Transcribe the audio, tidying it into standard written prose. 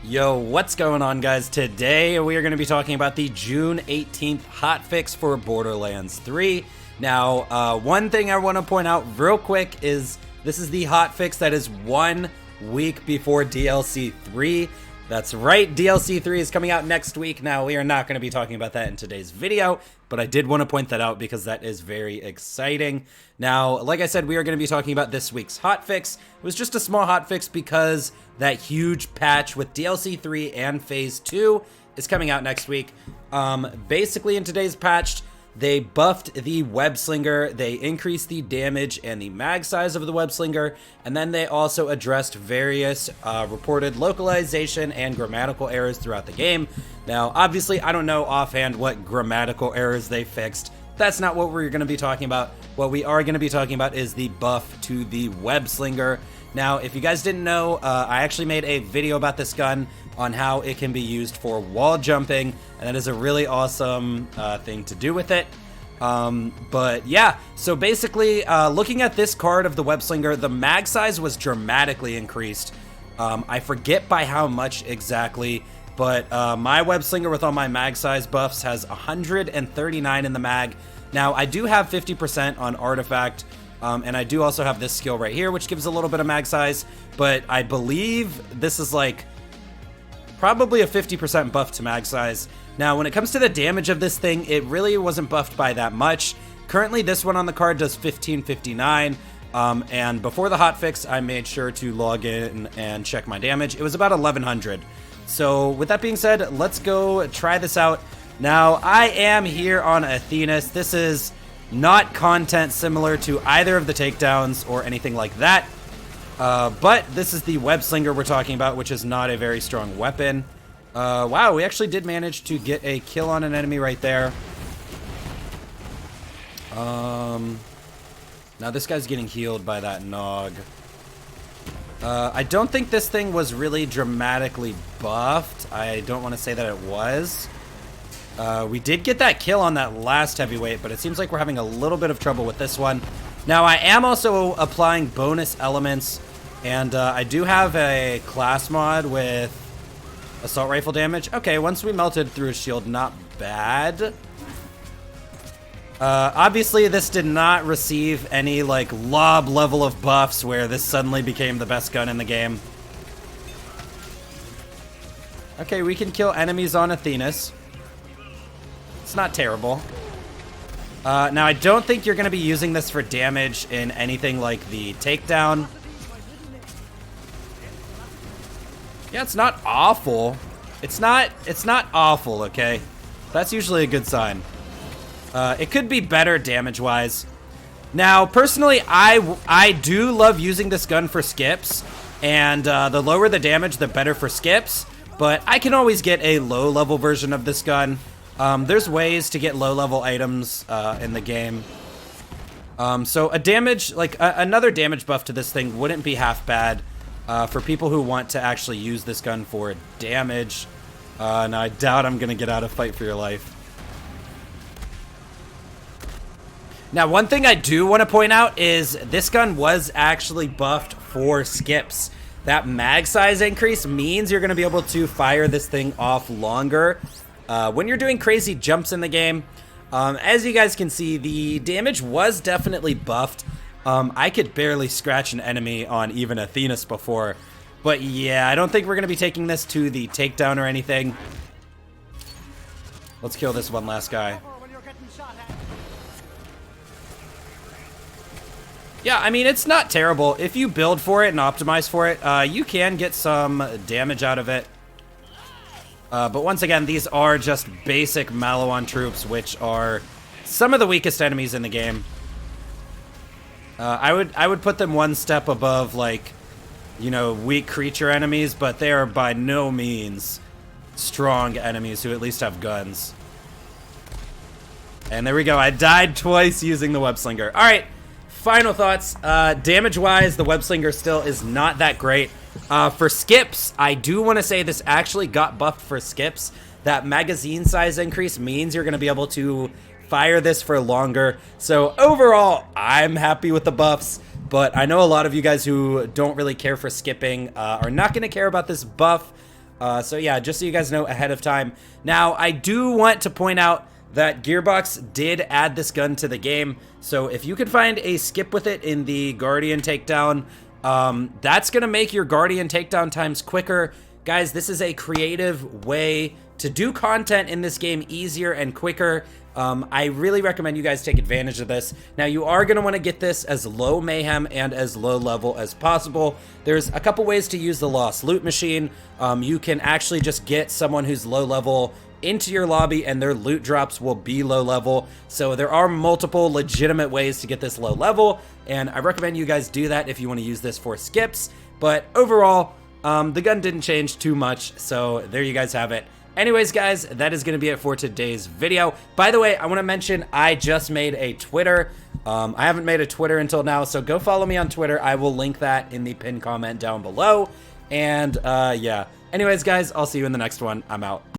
Yo, what's going on, guys? Today we are going to be talking about the June 18th hotfix for Borderlands 3. Now, one thing I want to point out real quick is this is the hotfix that is 1 week before DLC 3. That's right, DLC 3 is coming out next week. Now, we are not going to be talking about that in today's video, but I did want to point that out because that is very exciting. Now, like I said, we are going to be talking about this week's hotfix. It was just a small hotfix because that huge patch with DLC 3 and Phase 2 is coming out next week. Basically, in today's patch, they buffed the Webslinger, they increased the damage and the mag size of the Webslinger, and then they also addressed various reported localization and grammatical errors throughout the game. Now, obviously, I don't know offhand what grammatical errors they fixed. That's not what we're going to be talking about. What we are going to be talking about is the buff to the Webslinger. Now, if you guys didn't know, I actually made a video about this gun on how it can be used for wall jumping, and that is a really awesome thing to do with it. But yeah, so basically, looking at this card of the Webslinger, the mag size was dramatically increased. I forget by how much exactly, but my Webslinger with all my mag size buffs has 139 in the mag. Now, I do have 50% on Artifact, and I do also have this skill right here, which gives a little bit of mag size, but I believe this is like probably a 50% buff to mag size. Now, when it comes to the damage of this thing, it really wasn't buffed by that much. Currently, this one on the card does 1559, and before the hotfix, I made sure to log in and check my damage. It was about 1100. So with that being said, let's go try this out. Now, I am here on Athenas. This is not content similar to either of the takedowns or anything like that. But this is the Webslinger we're talking about, which is not a very strong weapon. Wow, we actually did manage to get a kill on an enemy right there. Now this guy's getting healed by that Nog. I don't think this thing was really dramatically buffed. I don't want to say that it was. We did get that kill on that last heavyweight, but it seems like we're having a little bit of trouble with this one. Now, I am also applying bonus elements, and I do have a class mod with assault rifle damage. Okay, once we melted through his shield, not bad. Obviously, this did not receive any, like, lob level of buffs where this suddenly became the best gun in the game. Okay, we can kill enemies on Athenas. It's not terrible. Now, I don't think you're going to be using this for damage in anything like the takedown. Yeah, it's not awful. It's not awful, okay? That's usually a good sign. It could be better damage-wise. Now, personally, I do love using this gun for skips, and the lower the damage, the better for skips, but I can always get a low-level version of this gun. There's ways to get low-level items in the game. So a damage, like another damage buff to this thing wouldn't be half bad for people who want to actually use this gun for damage. Now, I doubt I'm going to get out of Fight for Your Life. Now, one thing I do want to point out is this gun was actually buffed for skips. That mag size increase means you're going to be able to fire this thing off longer when you're doing crazy jumps in the game. As you guys can see, the damage was definitely buffed. I could barely scratch an enemy on even Athenas before. But yeah, I don't think we're going to be taking this to the takedown or anything. Let's kill this one last guy. Yeah, I mean, it's not terrible. If you build for it and optimize for it, you can get some damage out of it. But once again, these are just basic Maliwan troops, which are some of the weakest enemies in the game. I would put them one step above, like, you know, weak creature enemies, but they are by no means strong enemies who at least have guns. And there we go. I died twice using the Webslinger. All right, final thoughts. Damage-wise, the Webslinger still is not that great. For skips, I do want to say this actually got buffed for skips. That magazine size increase means you're going to be able to fire this for longer. So overall, I'm happy with the buffs, but I know a lot of you guys who don't really care for skipping are not going to care about this buff. So yeah, just so you guys know ahead of time. Now, I do want to point out that Gearbox did add this gun to the game. So if you could find a skip with it in the Guardian takedown, that's going to make your Guardian takedown times quicker. Guys, this is a creative way to do content in this game easier and quicker. I really recommend you guys take advantage of this. Now, you are going to want to get this as low mayhem and as low level as possible. There's a couple ways to use the Lost Loot Machine. You can actually just get someone who's low level into your lobby and their loot drops will be low level. So there are multiple legitimate ways to get this low level, and I recommend you guys do that if you want to use this for skips. But overall, the gun didn't change too much, so there you guys have it. Anyways, guys, that is going to be it for today's video. By the way, I want to mention I just made a Twitter. I haven't made a Twitter until now, so go follow me on Twitter. I will link that in the pinned comment down below. And yeah, anyways, guys, I'll see you in the next one. I'm out.